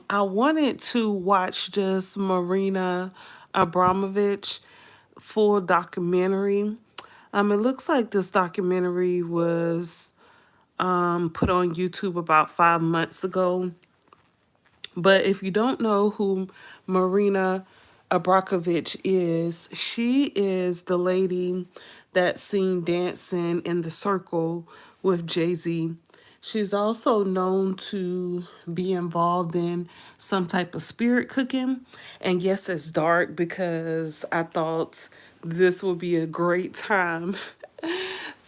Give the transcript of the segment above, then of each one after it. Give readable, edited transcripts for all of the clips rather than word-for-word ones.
I wanted to watch this Marina Abramovic full documentary. It looks like this documentary was put on YouTube about 5 months ago. But if you don't know who Marina Abramovic is, she is the lady that's seen dancing in the circle with Jay-Z. She's also known to be involved in some type of spirit cooking. And yes, it's dark because I thought this would be a great time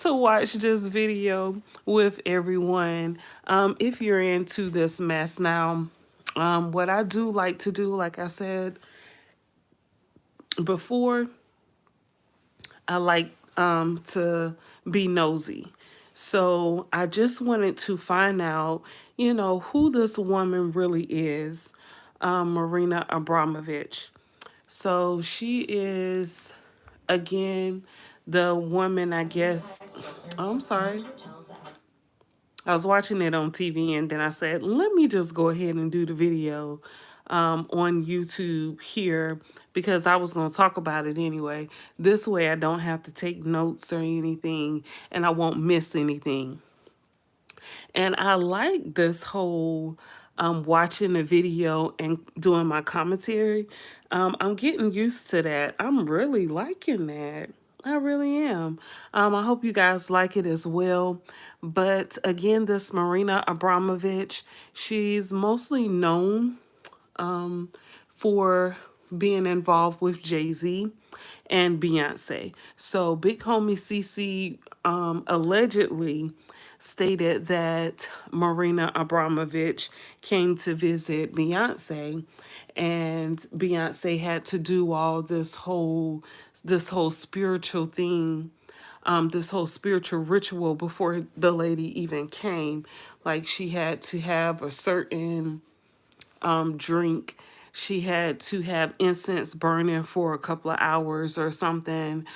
to watch this video with everyone. If you're into this mess now, what I do like to do, like I said before, I like to be nosy. So I just wanted to find out, who this woman really is, Marina Abramovic. So she is, again, the woman, I guess. Oh, I'm sorry. I was watching it on TV and then I said, let me just go ahead and do the video on YouTube here because I was going to talk about it anyway. This way I don't have to take notes or anything and I won't miss anything. And I like this whole watching the video and doing my commentary. I'm getting used to that. I'm really liking that. I really am. I hope you guys like it as well. But again, this Marina Abramovic, she's mostly known for being involved with Jay-Z and Beyonce. So Big Homie CC allegedly stated that Marina Abramovic came to visit Beyonce and Beyonce had to do all this whole spiritual thing, this whole spiritual ritual before the lady even came. Like she had to have a certain drink. She had to have incense burning for a couple of hours or something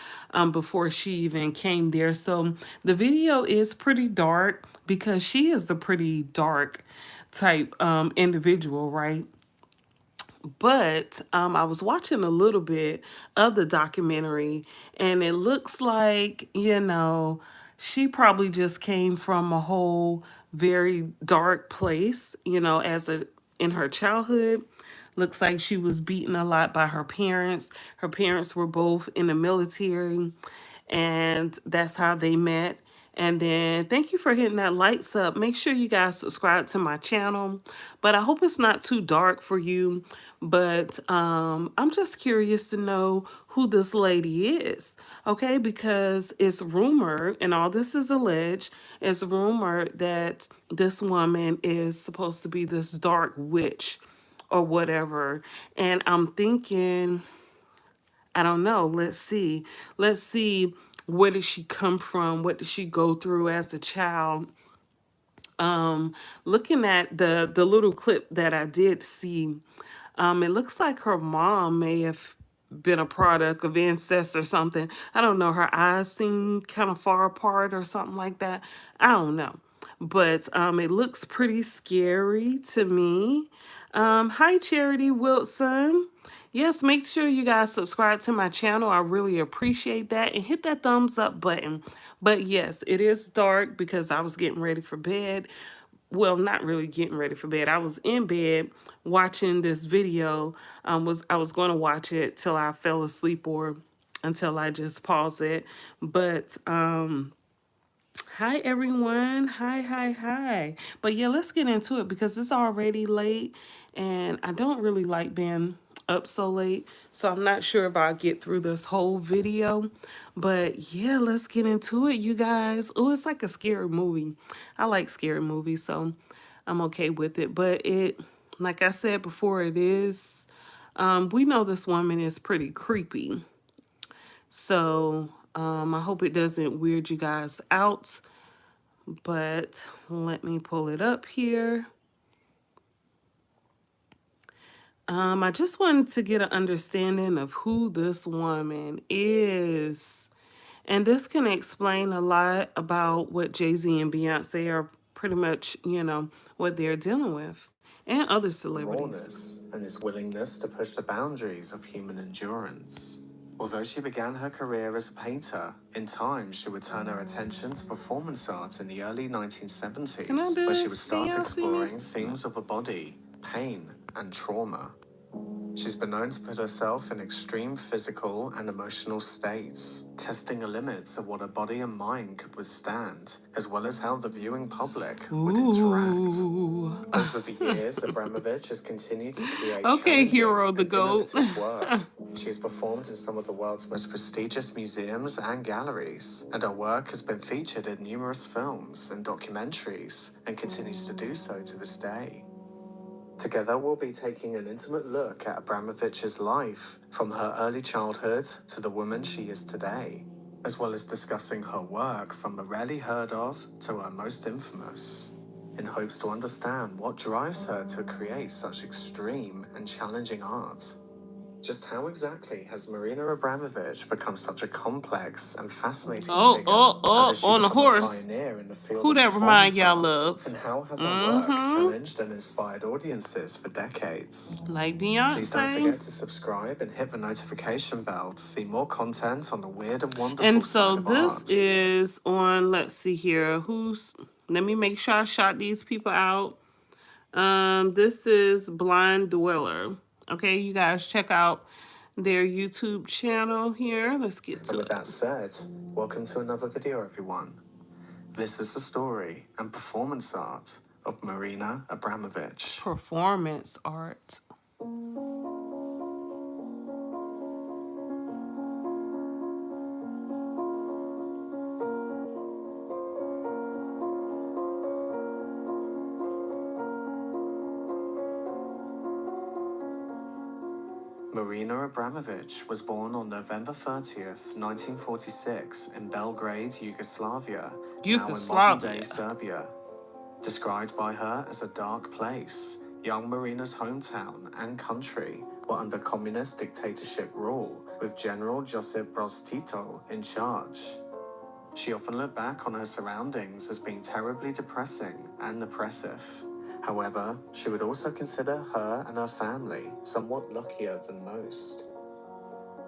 before she even came there. So the video is pretty dark because she is a pretty dark type individual, right? But I was watching a little bit of the documentary, and it looks like, she probably just came from a whole very dark place, as a in her childhood. Looks like she was beaten a lot by her parents. Her parents were both in the military, and that's how they met. And then thank you for hitting that lights up. Make sure you guys subscribe to my channel. But I hope it's not too dark for you. But I'm just curious to know who this lady is, okay? Because it's rumored, and all this is alleged, it's rumored that this woman is supposed to be this dark witch or whatever. And I'm thinking, I don't know. Let's see. Let's see, where did she come from? What did she go through as a child? Looking at the little clip that I did see, it looks like her mom may have been a product of incest or something. I don't know. Her eyes seem kind of far apart or something like that. I don't know. But it looks pretty scary to me. Hi, Charity Wilson. Yes, make sure you guys subscribe to my channel. I really appreciate that. And hit that thumbs up button. But yes, it is dark because I was getting ready for bed. Well, not really getting ready for bed. I was in bed watching this video. I was going to watch it till I fell asleep or until I just pause it. But hi everyone. Hi. But yeah, let's get into it because it's already late and I don't really like being up so late. So I'm not sure if I'll get through this whole video. But yeah, let's get into it, you guys. Oh, it's like a scary movie. I like scary movies, so I'm okay with it. But like I said before, it is, we know this woman is pretty creepy. So I hope it doesn't weird you guys out. But let me pull it up here. I just wanted to get an understanding of who this woman is. And this can explain a lot about what Jay-Z and Beyonce are pretty much, what they're dealing with. and other celebrities. Rawness and his willingness to push the boundaries of human endurance. Although she began her career as a painter, in time she would turn her attention to performance art in the early 1970s, where she would start exploring themes of the body, pain, and trauma. She's been known to put herself in extreme physical and emotional states, testing the limits of what her body and mind could withstand, as well as how the viewing public would interact. Over the years, Abramovic has continued to create Hero the GOAT. innovative work. She has performed in some of the world's most prestigious museums and galleries, and her work has been featured in numerous films and documentaries, and continues to do so to this day. Together, we'll be taking an intimate look at Abramovic's life, from her early childhood to the woman she is today, as well as discussing her work from the rarely heard of to her most infamous, in hopes to understand what drives her to create such extreme and challenging art. Just how exactly has Marina Abramovic become such a complex and fascinating figure? How does she on a become horse. pioneer in the field Who of that remind performance y'all art? of? And how has her work challenged and inspired audiences for decades? Like Beyonce. Please don't forget to subscribe and hit the notification bell to see more content on the weird and wonderful And so side of this art. is on, let's see here, let me make sure I shout these people out. This is Blind Dweller. Okay, you guys check out their YouTube channel here. Let's get to And with it. that said, welcome to another video, everyone. This is the story and performance art of Marina Abramovic. Performance art. Marina Abramovic was born on November 30th, 1946 in Belgrade, Yugoslavia, now in modern-day Serbia. Described by her as a dark place, young Marina's hometown and country were under communist dictatorship rule, with General Josip Broz Tito in charge. She often looked back on her surroundings as being terribly depressing and oppressive. However, she would also consider her and her family somewhat luckier than most.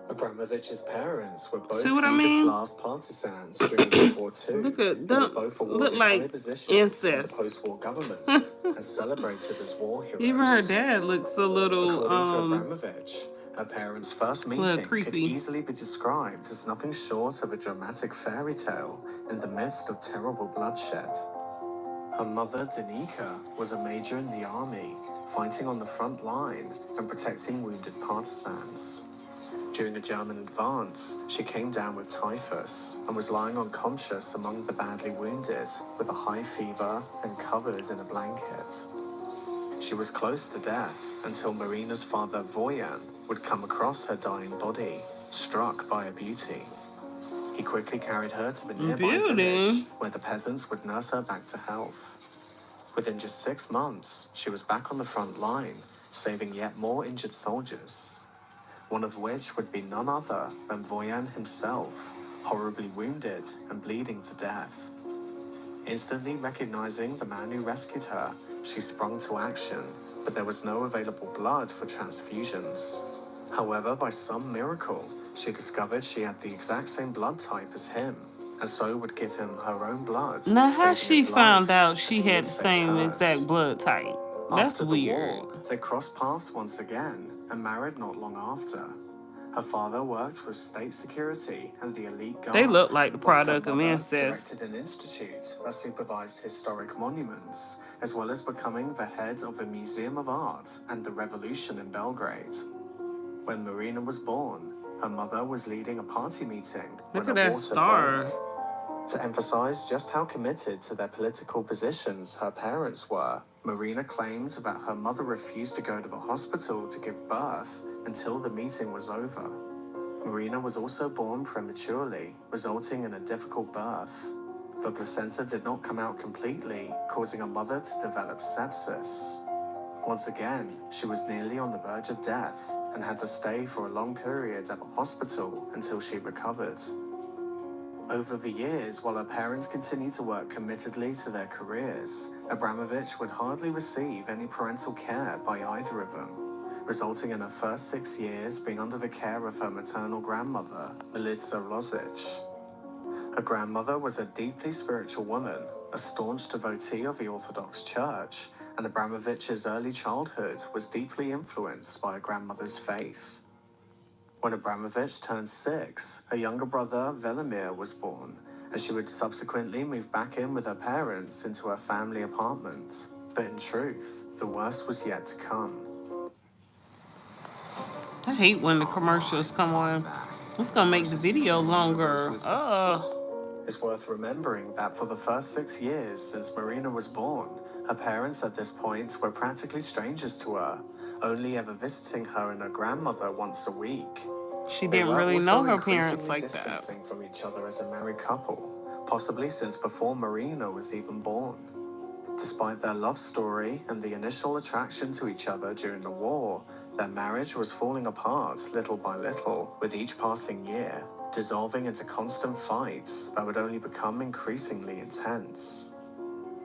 Abramovic's parents were both Yugoslav partisans during World War II. They were both awarded high positions in the post-war government and celebrated as war heroes. Even her dad looks a little, According to Abramovic, her parents' first meeting could easily be described as nothing short of a dramatic fairy tale in the midst of terrible bloodshed. Her mother, Danica, was a major in the army, fighting on the front line and protecting wounded partisans. During a German advance, she came down with typhus and was lying unconscious among the badly wounded with a high fever and covered in a blanket. She was close to death until Marina's father, Voyan, would come across her dying body, struck by her beauty. He quickly carried her to the nearby village, where the peasants would nurse her back to health. Within just 6 months, she was back on the front line, saving yet more injured soldiers, one of which would be none other than Voyan himself, horribly wounded and bleeding to death. Instantly recognizing the man who rescued her, she sprung to action, but there was no available blood for transfusions. However, by some miracle, she discovered she had the exact same blood type as him, and so would give him her own blood. Now, how she found out she had the same exact blood type? That's weird. They crossed paths once again and married not long after. Her father worked with state security and the elite guard. They look like the product of incest. Directed an institute that supervised historic monuments, as well as becoming the head of the Museum of Art and the Revolution in Belgrade. When Marina was born, her mother was leading a party meeting. Look at that star. To emphasize just how committed to their political positions her parents were, Marina claimed that her mother refused to go to the hospital to give birth until the meeting was over. Marina was also born prematurely, resulting in a difficult birth. The placenta did not come out completely, causing her mother to develop sepsis. Once again, she was nearly on the verge of death and had to stay for a long period at the hospital until she recovered. Over the years, while her parents continued to work committedly to their careers, Abramovic would hardly receive any parental care by either of them, resulting in her first 6 years being under the care of her maternal grandmother, Milica Lozic. Her grandmother was a deeply spiritual woman, a staunch devotee of the Orthodox Church, and Abramovic's early childhood was deeply influenced by her grandmother's faith. When Abramovic turned 6, her younger brother, Velimir, was born, and she would subsequently move back in with her parents into her family apartment. But in truth, the worst was yet to come. I hate when the commercials come on. It's gonna make the video longer. It's worth remembering that for the first 6 years since Marina was born, her parents at this point were practically strangers to her, only ever visiting her and her grandmother once a week. She didn't really know her parents like that. Distancing from each other as a married couple, possibly since before Marina was even born. Despite their love story and the initial attraction to each other during the war, their marriage was falling apart little by little with each passing year, dissolving into constant fights that would only become increasingly intense.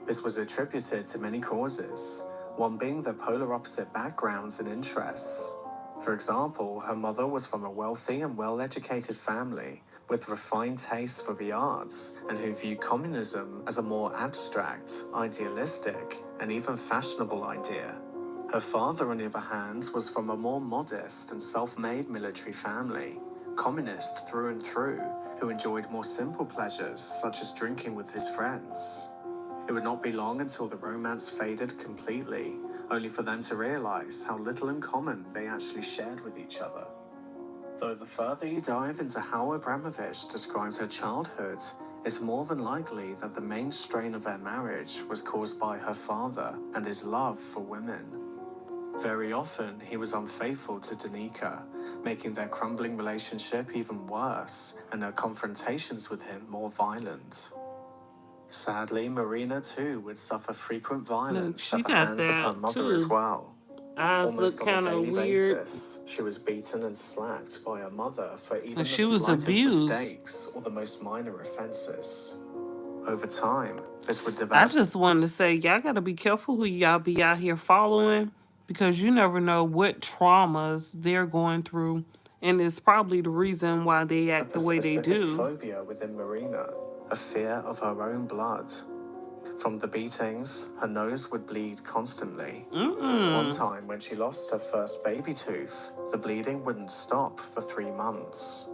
This was attributed to many causes, one being their polar opposite backgrounds and interests. For example, her mother was from a wealthy and well-educated family with refined tastes for the arts and who viewed communism as a more abstract, idealistic, and even fashionable idea. Her father, on the other hand, was from a more modest and self-made military family, communist through and through, who enjoyed more simple pleasures such as drinking with his friends. It would not be long until the romance faded completely, only for them to realize how little in common they actually shared with each other. Though the further you dive into how Abramovic describes her childhood, it's more than likely that the main strain of their marriage was caused by her father and his love for women. Very often, he was unfaithful to Danica, making their crumbling relationship even worse and her confrontations with him more violent. Sadly, Marina too would suffer frequent violence at the hands of her mother as well. Eyes look kind of weird. Basis, she was beaten and slapped by her mother for even the she was slightest abused. mistakes or the most minor offenses. Over time, this would develop. I just wanted to say, y'all gotta be careful who y'all be out here following, because you never know what traumas they're going through, and it's probably the reason why they act the way they do. Phobia within Marina, a fear of her own blood. From the beatings, her nose would bleed constantly. One time when she lost her first baby tooth, the bleeding wouldn't stop for 3 months.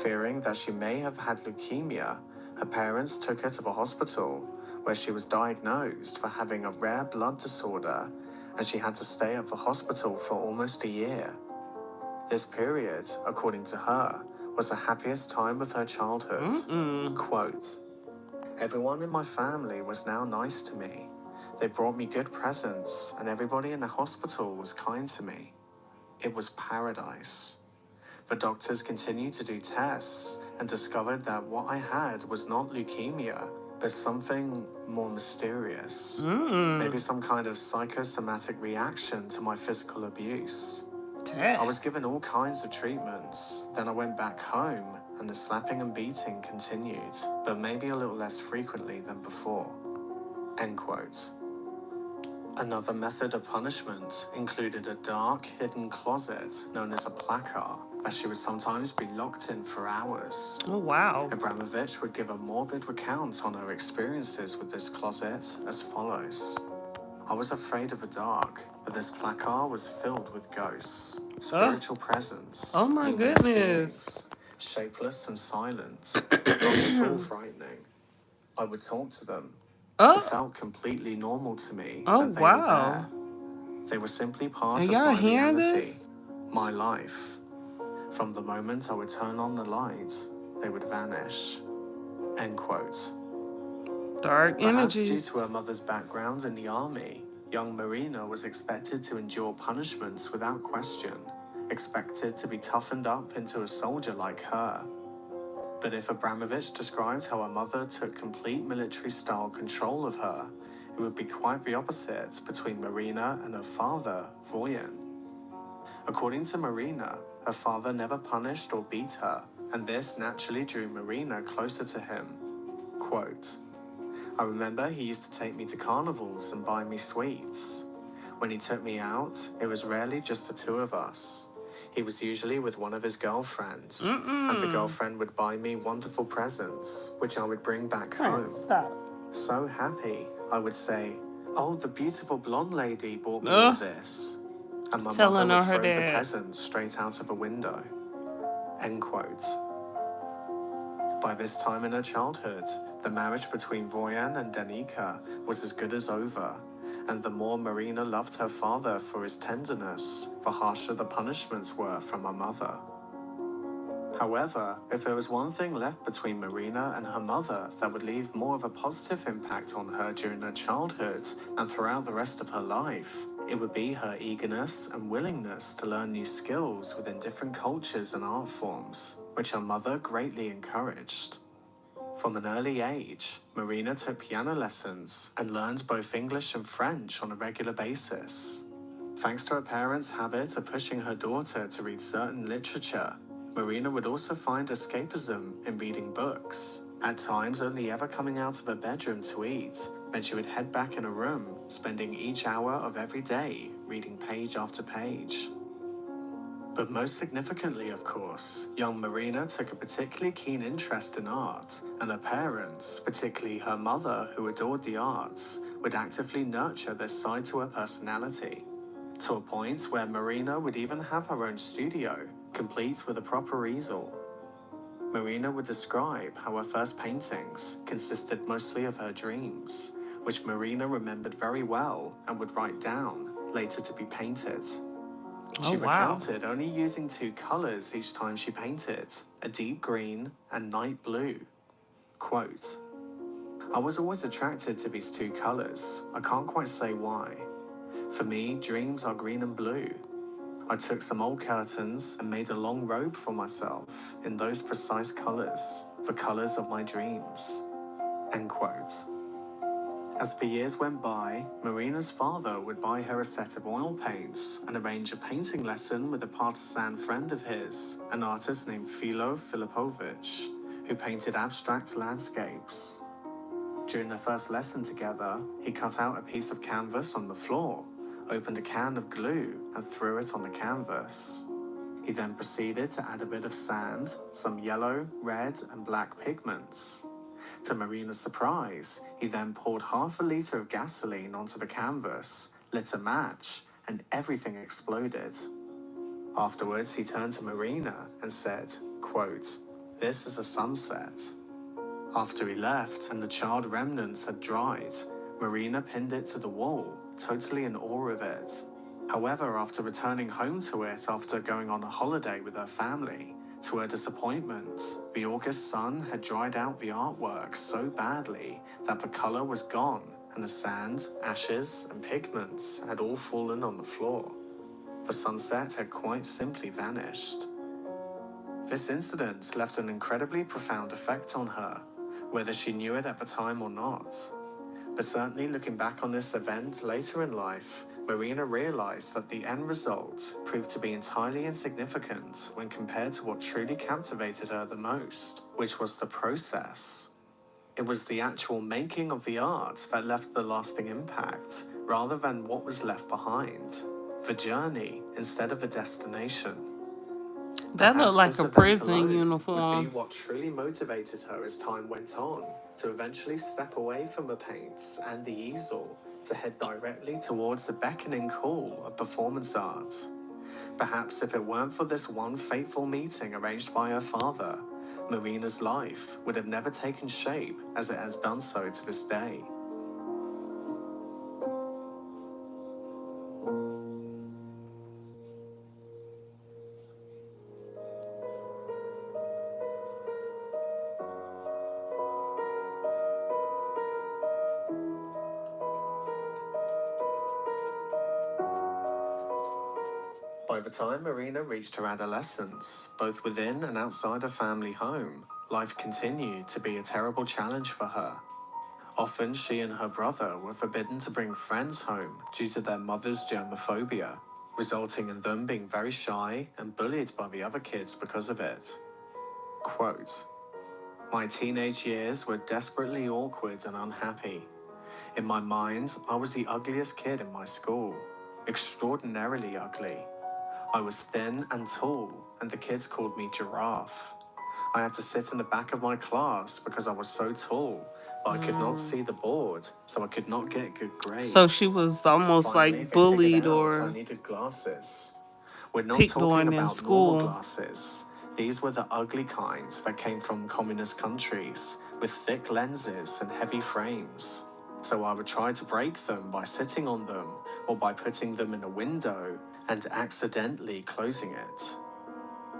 Fearing that she may have had leukemia, her parents took her to the hospital, where she was diagnosed for having a rare blood disorder, and she had to stay at the hospital for almost a year. This period, according to her, was the happiest time of her childhood. Quote, "Everyone in my family was now nice to me. They brought me good presents, and everybody in the hospital was kind to me. It was paradise. The doctors continued to do tests and discovered that what I had was not leukemia, but something more mysterious. Maybe some kind of psychosomatic reaction to my physical abuse. I was given all kinds of treatments. Then I went back home, and the slapping and beating continued, but maybe a little less frequently than before." End quote. Another method of punishment included a dark, hidden closet known as a placard, that she would sometimes be locked in for hours. Oh, wow. Abramovic would give a morbid recount on her experiences with this closet as follows. "I was afraid of the dark, but this placard was filled with ghosts, spiritual presence. Oh my goodness. Shapeless and silent, not at all frightening. I would talk to them. It felt completely normal to me that they were there. They were simply part of my reality, my life. From the moment I would turn on the light, they would vanish." End quote. Dark energies. Perhaps due to her mother's background in the army, young Marina was expected to endure punishments without question, expected to be toughened up into a soldier like her. But if Abramovic described how her mother took complete military-style control of her, it would be quite the opposite between Marina and her father, Voyan. According to Marina, her father never punished or beat her, and this naturally drew Marina closer to him. Quote, I remember he used to take me to carnivals and buy me sweets. When he took me out, it was rarely just the two of us. He was usually with one of his girlfriends, and the girlfriend would buy me wonderful presents, which I would bring back home. Stop. So happy, I would say, oh, the beautiful blonde lady bought me all this. And my Telling mother would her throw the dad. presents straight out of a window. End quote. By this time in her childhood, the marriage between Voyan and Danica was as good as over, and the more Marina loved her father for his tenderness, the harsher the punishments were from her mother. However, if there was one thing left between Marina and her mother that would leave more of a positive impact on her during her childhood and throughout the rest of her life, it would be her eagerness and willingness to learn new skills within different cultures and art forms, which her mother greatly encouraged. From an early age, Marina took piano lessons and learned both English and French on a regular basis. Thanks to her parents' habit of pushing her daughter to read certain literature, Marina would also find escapism in reading books, at times only ever coming out of her bedroom to eat. Then she would head back in her room, spending each hour of every day reading page after page. But most significantly, of course, young Marina took a particularly keen interest in art, and her parents, particularly her mother who adored the arts, would actively nurture this side to her personality, to a point where Marina would even have her own studio, complete with a proper easel. Marina would describe how her first paintings consisted mostly of her dreams, which Marina remembered very well and would write down, later to be painted. She recounted only using two colors each time she painted, a deep green and night blue. Quote, I was always attracted to these two colors. I can't quite say why. For me, dreams are green and blue. I took some old curtains and made a long robe for myself in those precise colors, the colors of my dreams. End quote. As the years went by, Marina's father would buy her a set of oil paints and arrange a painting lesson with a partisan friend of his, an artist named Philo Filipovich, who painted abstract landscapes. During their first lesson together, he cut out a piece of canvas on the floor, opened a can of glue and threw it on the canvas. He then proceeded to add a bit of sand, some yellow, red and black pigments. To Marina's surprise, he then poured half a liter of gasoline onto the canvas, lit a match, and everything exploded. Afterwards, he turned to Marina and said, quote, this is a sunset. After he left and the charred remnants had dried, Marina pinned it to the wall, totally in awe of it. However, after returning home to it after going on a holiday with her family, to her disappointment, the August sun had dried out the artwork so badly that the color was gone and the sand, ashes, and pigments had all fallen on the floor. The sunset had quite simply vanished. This incident left an incredibly profound effect on her, whether she knew it at the time or not. But certainly looking back on this event later in life, Marina realized that the end result proved to be entirely insignificant when compared to what truly captivated her the most, which was the process. It was the actual making of the art that left the lasting impact, rather than what was left behind. The journey instead of the destination. That looked like a prison uniform. Would be what truly motivated her as time went on, to eventually step away from the paints and the easel to head directly towards the beckoning call of performance art. Perhaps if it weren't for this one fateful meeting arranged by her father, Marina's life would have never taken shape as it has done so to this day. By the time Marina reached her adolescence, both within and outside her family home, life continued to be a terrible challenge for her. Often she and her brother were forbidden to bring friends home due to their mother's germophobia, resulting in them being very shy and bullied by the other kids because of it. Quote, "My teenage years were desperately awkward and unhappy. In my mind, I was the ugliest kid in my school, extraordinarily ugly. I was thin and tall, and the kids called me Giraffe. I had to sit in the back of my class because I was so tall, but I could not see the board, so I could not get good grades. So she was almost Finally, like they figured bullied out or I needed glasses. We're not picked talking on in about normal school. glasses. These were the ugly kind that came from communist countries, with thick lenses and heavy frames. So I would try to break them by sitting on them or by putting them in a window and accidentally closing it."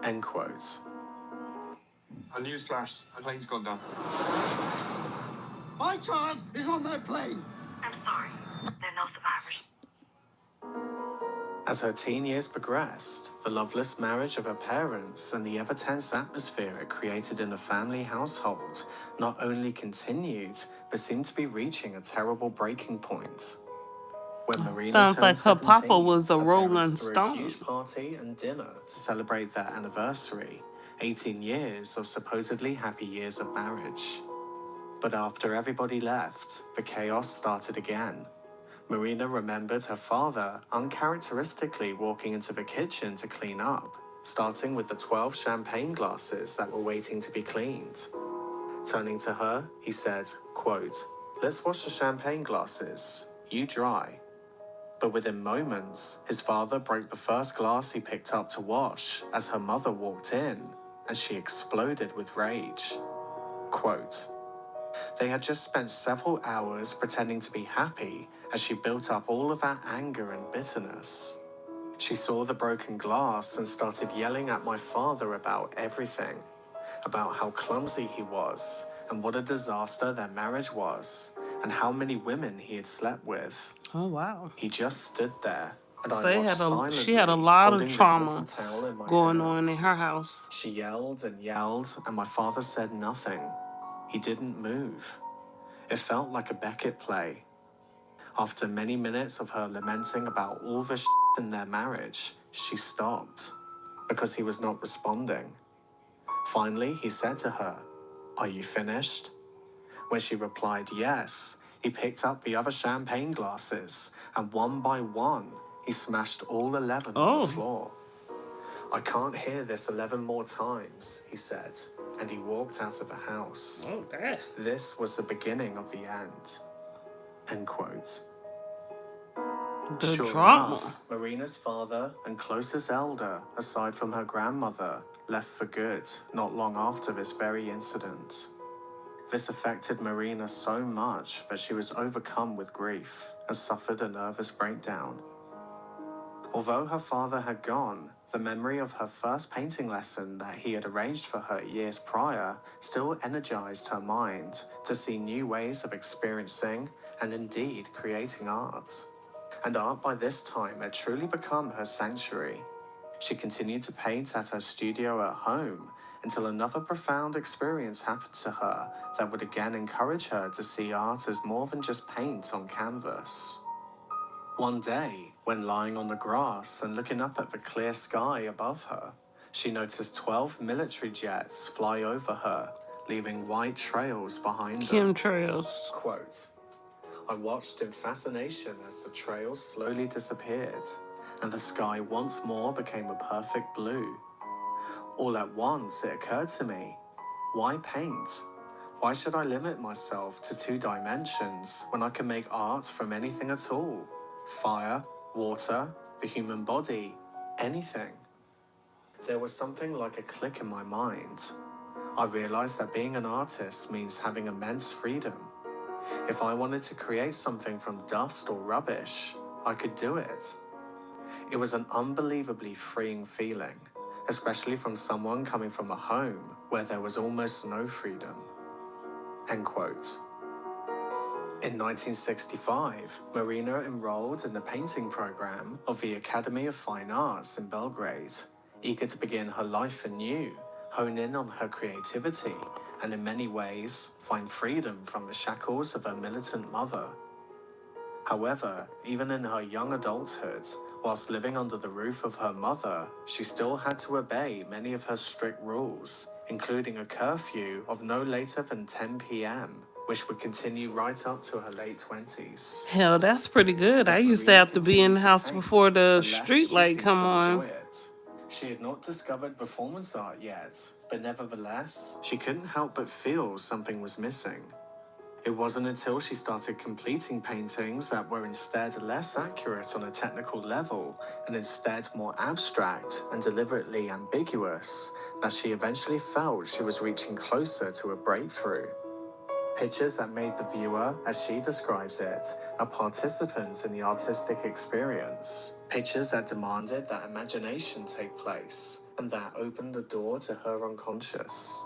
End quote. A newsflash, a plane's gone down. My child is on that plane. I'm sorry. There are no survivors. As her teen years progressed, the loveless marriage of her parents and the ever-tense atmosphere it created in the family household not only continued, but seemed to be reaching a terrible breaking point. When Marina Sounds like turned her papa 17, was a her Rolling parents threw a Stone. huge party and dinner to celebrate their anniversary, 18 years of supposedly happy years of marriage. But after everybody left, the chaos started again. Marina remembered her father uncharacteristically walking into the kitchen to clean up, starting with the 12 champagne glasses that were waiting to be cleaned. Turning to her, he said, quote, "Let's wash the champagne glasses. You dry." But within moments, his father broke the first glass he picked up to wash as her mother walked in, and she exploded with rage. Quote, "They had just spent several hours pretending to be happy as she built up all of that anger and bitterness. She saw the broken glass and started yelling at my father about everything, about how clumsy he was and what a disaster their marriage was and how many women he had slept with. Oh, wow. He just stood there, and So I watched she had a silently, lot of holding this trauma little towel in my going hand. on in her house. She yelled and yelled, and my father said nothing. He didn't move. It felt like a Beckett play. After many minutes of her lamenting about all the shit in their marriage, she stopped, because he was not responding. Finally, he said to her, 'Are you finished?' When she replied yes, he picked up the other champagne glasses, and one by one, he smashed all 11 on the floor. 'I can't hear this 11 more times,' he said, and he walked out of the house. Oh, damn. This was the beginning of the end." End quote. The Sure trauma. enough, Marina's father and closest elder, aside from her grandmother, left for good not long after this very incident. This affected Marina so much that she was overcome with grief and suffered a nervous breakdown. Although her father had gone, the memory of her first painting lesson that he had arranged for her years prior still energized her mind to see new ways of experiencing and indeed creating art. And art by this time had truly become her sanctuary. She continued to paint at her studio at home until another profound experience happened to her that would again encourage her to see art as more than just paint on canvas. One day, when lying on the grass and looking up at the clear sky above her, she noticed 12 military jets fly over her, leaving white trails behind them. Chemtrails. Quote, "I watched in fascination as the trails slowly disappeared, and the sky once more became a perfect blue. All at once it occurred to me, why paint? Why should I limit myself to 2 dimensions when I can make art from anything at all? Fire, water, the human body, anything." There was something like a click in my mind. I realized that being an artist means having immense freedom. If I wanted to create something from dust or rubbish, I could do it. It was an unbelievably freeing feeling, especially from someone coming from a home where there was almost no freedom. End quote. In 1965, Marina enrolled in the painting program of the Academy of Fine Arts in Belgrade, eager to begin her life anew, hone in on her creativity, and in many ways find freedom from the shackles of her militant mother. However, even in her young adulthood, Whilst living under the roof of her mother, she still had to obey many of her strict rules, including a curfew of no later than 10 p.m., which would continue right up to her late 20s. Hell, that's pretty good. I As used to Marina have to be in the continued to house paint, before the the less street she light seemed come to enjoy on. it. She had not discovered performance art yet, but nevertheless, she couldn't help but feel something was missing. It wasn't until she started completing paintings that were instead less accurate on a technical level and instead more abstract and deliberately ambiguous that she eventually felt she was reaching closer to a breakthrough. Pictures that made the viewer, as she describes it, a participant in the artistic experience. Pictures that demanded that imagination take place and that opened the door to her unconscious.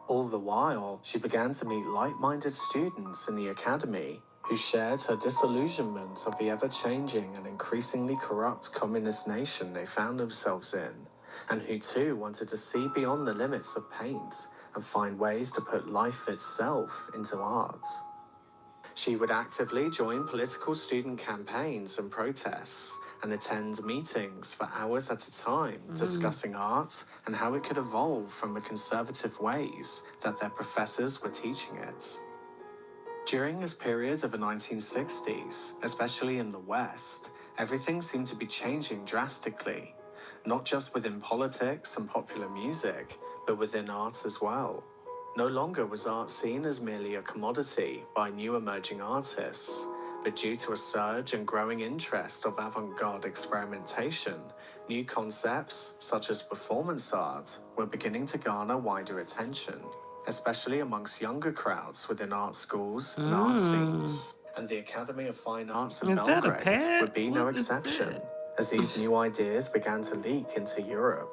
All the while, she began to meet like-minded students in the academy who shared her disillusionment of the ever-changing and increasingly corrupt communist nation they found themselves in, and who too wanted to see beyond the limits of paint and find ways to put life itself into art. She would actively join political student campaigns and protests and attend meetings for hours at a time discussing art and how it could evolve from the conservative ways that their professors were teaching it. During this period of the 1960s, especially in the West, everything seemed to be changing drastically, not just within politics and popular music, but within art as well. No longer was art seen as merely a commodity by new emerging artists, but due to a surge and growing interest of avant-garde experimentation, new concepts, such as performance art, were beginning to garner wider attention, especially amongst younger crowds within art schools and art scenes. And the Academy of Fine Arts in Is that a Belgrade pad? would be no What is exception, that? as these new ideas began to leak into Europe.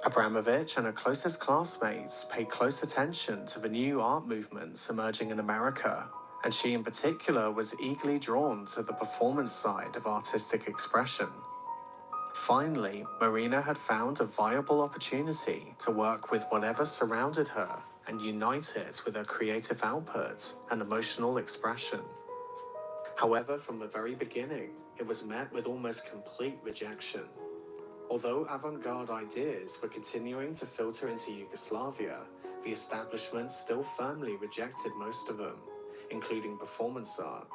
Abramovic and her closest classmates paid close attention to the new art movements emerging in America, and she in particular was eagerly drawn to the performance side of artistic expression. Finally, Marina had found a viable opportunity to work with whatever surrounded her and unite it with her creative output and emotional expression. However, from the very beginning, it was met with almost complete rejection. Although avant-garde ideas were continuing to filter into Yugoslavia, the establishment still firmly rejected most of them, including performance art.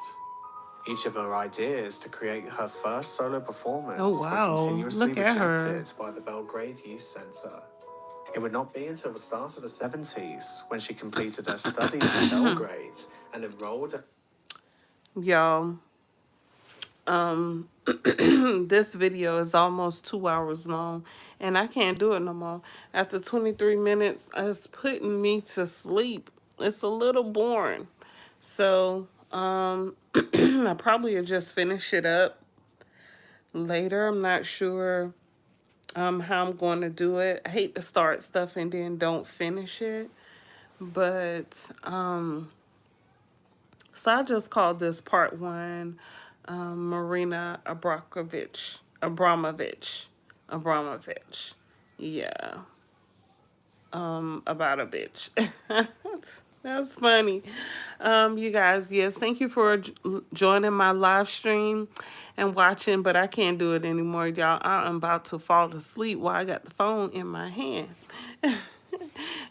Each of her ideas to create her first solo performance were continuously Look at her. rejected by the Belgrade Youth Center. It would not be until the start of the 70s when she completed her studies in Belgrade and enrolled. Y'all, this video is almost 2 hours long, and I can't do it no more. After 23 minutes, it's putting me to sleep. It's a little boring. So, I probably will just finish it up later. I'm not sure how I'm going to do it. I hate to start stuff and then don't finish it. But, so I just called this part one. Marina Abramovic. Yeah. About a bitch. That's funny. You guys, yes, thank you for joining my live stream and watching, but I can't do it anymore, y'all. I'm about to fall asleep while I got the phone in my hand.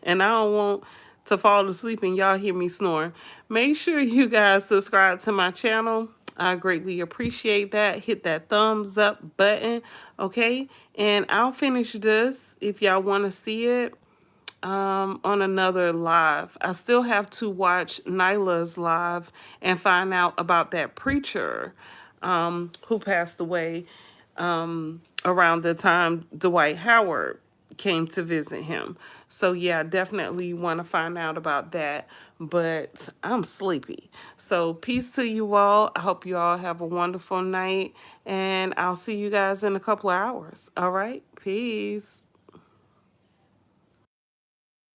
And I don't want to fall asleep and y'all hear me snoring. Make sure you guys subscribe to my channel. I greatly appreciate that. Hit that thumbs up button, okay? And I'll finish this if y'all want to see it on another live. I still have to watch Nyla's live and find out about that preacher who passed away around the time Dwight Howard came to visit him. So yeah, definitely want to find out about that, but I'm sleepy. So peace to you all. I hope you all have a wonderful night, and I'll see you guys in a couple of hours. All right, peace.